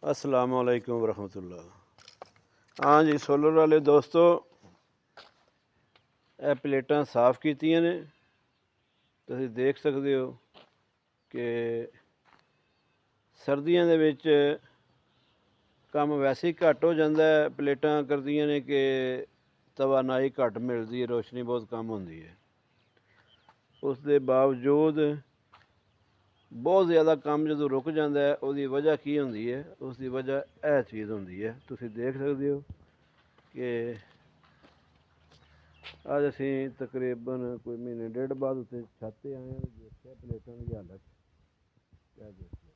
अस्सलाम वालेकुम वरहमतुल्लाह। हाँ जी सोलर वाले दोस्तों, ਇਹ ਪਲੇਟਾਂ ਸਾਫ਼ ਕੀਤੀਆਂ ਨੇ। ਤੁਸੀਂ ਦੇਖ ਸਕਦੇ ਹੋ ਕਿ ਸਰਦੀਆਂ ਦੇ ਵਿੱਚ ਕੰਮ ਵੈਸੇ ਹੀ ਘੱਟ ਹੋ ਜਾਂਦਾ ਹੈ। ਪਲੇਟਾਂ ਕਰਦੀਆਂ ਨੇ ਕਿ ਤਵਾਨਾਈ ਘੱਟ ਮਿਲਦੀ ਹੈ, ਰੋਸ਼ਨੀ ਬਹੁਤ ਕਮ ਹੁੰਦੀ ਹੈ। ਉਸ ਦੇ ਬਾਵਜੂਦ ਬਹੁਤ ਜ਼ਿਆਦਾ ਕੰਮ ਜਦੋਂ ਰੁਕ ਜਾਂਦਾ ਹੈ, ਉਹਦੀ ਵਜ੍ਹਾ ਕੀ ਹੁੰਦੀ ਹੈ? ਉਸ ਦੀ ਵਜ੍ਹਾ ਇਹ ਚੀਜ਼ ਹੁੰਦੀ ਹੈ। ਤੁਸੀਂ ਦੇਖ ਸਕਦੇ ਹੋ ਕਿ ਅੱਜ ਅਸੀਂ ਤਕਰੀਬਨ ਕੋਈ ਮਹੀਨੇ ਡੇਢ ਬਾਅਦ ਉੱਤੇ ਛੱਤ 'ਤੇ ਆਏ ਹਾਂ, ਦੇਖਿਆ ਪਲੇਟਾਂ ਦੀ ਹਾਲਤ ਕਿਆ ਦੇਖਿਆ।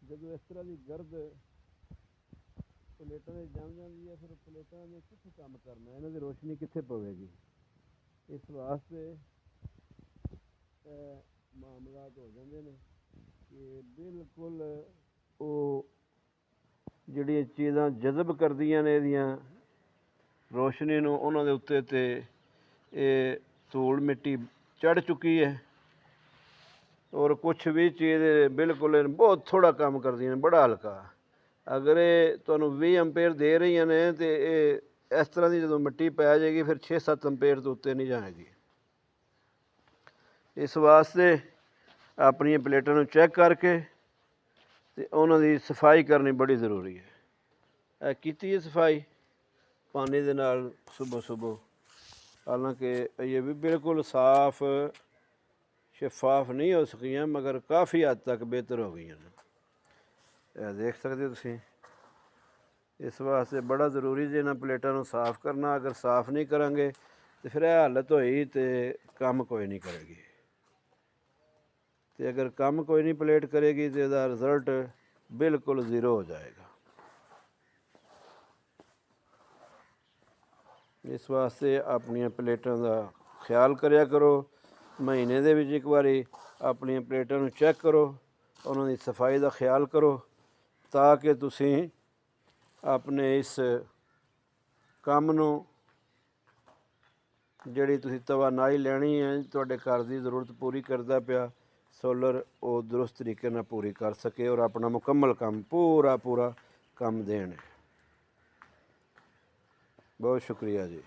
ਜਦੋਂ ਇਸ ਤਰ੍ਹਾਂ ਦੀ ਗਰਦ ਪਲੇਟਾਂ 'ਤੇ ਜੰਮ ਜਾਂਦੀ ਹੈ, ਫਿਰ ਪਲੇਟਾਂ ਨੇ ਕਿੱਥੇ ਕੰਮ ਕਰਨਾ, ਇਹਨਾਂ ਦੀ ਰੋਸ਼ਨੀ ਕਿੱਥੇ ਪਵੇਗੀ? ਇਸ ਵਾਸਤੇ ਮਾਮਲਾਤ ਹੋ ਜਾਂਦੇ ਨੇ ਕਿ ਬਿਲਕੁਲ ਉਹ ਜਿਹੜੀਆਂ ਚੀਜ਼ਾਂ ਜਜ਼ਬ ਕਰਦੀਆਂ ਨੇ ਇਹਦੀਆਂ ਰੋਸ਼ਨੀ ਨੂੰ, ਉਹਨਾਂ ਦੇ ਉੱਤੇ ਤੇ ਇਹ ਧੂੜ ਮਿੱਟੀ ਚੜ੍ਹ ਚੁੱਕੀ ਹੈ। ਔਰ ਕੁਛ ਵੀ ਚੀਜ਼ ਬਿਲਕੁਲ ਬਹੁਤ ਥੋੜ੍ਹਾ ਕੰਮ ਕਰਦੀਆਂ ਨੇ, ਬੜਾ ਹਲਕਾ। ਅਗਰ ਇਹ ਤੁਹਾਨੂੰ 20 ਐਂਪੀਅਰ ਦੇ ਰਹੀਆਂ ਨੇ ਅਤੇ ਇਹ ਇਸ ਤਰ੍ਹਾਂ ਦੀ ਜਦੋਂ ਮਿੱਟੀ ਪੈ ਜਾਏਗੀ ਫਿਰ 6-7 ਐਂਪੀਅਰ ਤੋਂ ਉੱਤੇ ਨਹੀਂ ਜਾਏਗੀ। ਇਸ ਵਾਸਤੇ ਆਪਣੀਆਂ ਪਲੇਟਾਂ ਨੂੰ ਚੈੱਕ ਕਰਕੇ ਅਤੇ ਉਹਨਾਂ ਦੀ ਸਫਾਈ ਕਰਨੀ ਬੜੀ ਜ਼ਰੂਰੀ ਹੈ। ਇਹ ਕੀਤੀ ਹੈ ਸਫਾਈ ਪਾਣੀ ਦੇ ਨਾਲ ਸੁਬਹ। ਹਾਲਾਂਕਿ ਇਹ ਵੀ ਬਿਲਕੁਲ ਸਾਫ਼ ਸ਼ਫਾਫ ਨਹੀਂ ਹੋ ਸਕੀਆਂ, ਮਗਰ ਕਾਫੀ ਹੱਦ ਤੱਕ ਬਿਹਤਰ ਹੋ ਗਈਆਂ ਨੇ। ਇਹ ਦੇਖ ਸਕਦੇ ਹੋ ਤੁਸੀਂ। ਇਸ ਵਾਸਤੇ ਬੜਾ ਜ਼ਰੂਰੀ ਜੇ ਇਹਨਾਂ ਪਲੇਟਾਂ ਨੂੰ ਸਾਫ਼ ਕਰਨਾ। ਅਗਰ ਸਾਫ਼ ਨਹੀਂ ਕਰਾਂਗੇ ਤਾਂ ਫਿਰ ਇਹ ਹਾਲਤ ਹੋਈ ਅਤੇ ਕੰਮ ਕੋਈ ਨਹੀਂ ਕਰੇਗੀ। ਅਤੇ ਅਗਰ ਕੰਮ ਕੋਈ ਨਹੀਂ ਪਲੇਟ ਕਰੇਗੀ ਤਾਂ ਇਹਦਾ ਰਿਜ਼ਲਟ ਬਿਲਕੁਲ ਜ਼ੀਰੋ ਹੋ ਜਾਏਗਾ। ਇਸ ਵਾਸਤੇ ਆਪਣੀਆਂ ਪਲੇਟਾਂ ਦਾ ਖਿਆਲ ਕਰਿਆ ਕਰੋ। ਮਹੀਨੇ ਦੇ ਵਿੱਚ ਇੱਕ ਵਾਰੀ ਆਪਣੀਆਂ ਪਲੇਟਾਂ ਨੂੰ ਚੈੱਕ ਕਰੋ, ਉਹਨਾਂ ਦੀ ਸਫਾਈ ਦਾ ਖਿਆਲ ਕਰੋ, ਤਾਂ ਕਿ ਤੁਸੀਂ ਆਪਣੇ ਇਸ ਕੰਮ ਨੂੰ ਜਿਹੜੀ ਤੁਸੀਂ ਤਵਾਨਾਈ ਲੈਣੀ ਹੈ, ਤੁਹਾਡੇ ਘਰ ਦੀ ਜ਼ਰੂਰਤ ਪੂਰੀ ਕਰਦਾ ਪਿਆ ਸੋਲਰ, ਉਹ ਦਰੁਸਤ ਤਰੀਕੇ ਨਾਲ ਪੂਰੀ ਕਰ ਸਕੇ ਔਰ ਆਪਣਾ ਮੁਕੰਮਲ ਕੰਮ ਪੂਰਾ ਕੰਮ ਦੇਣ। ਬਹੁਤ ਸ਼ੁਕਰੀਆ ਜੀ।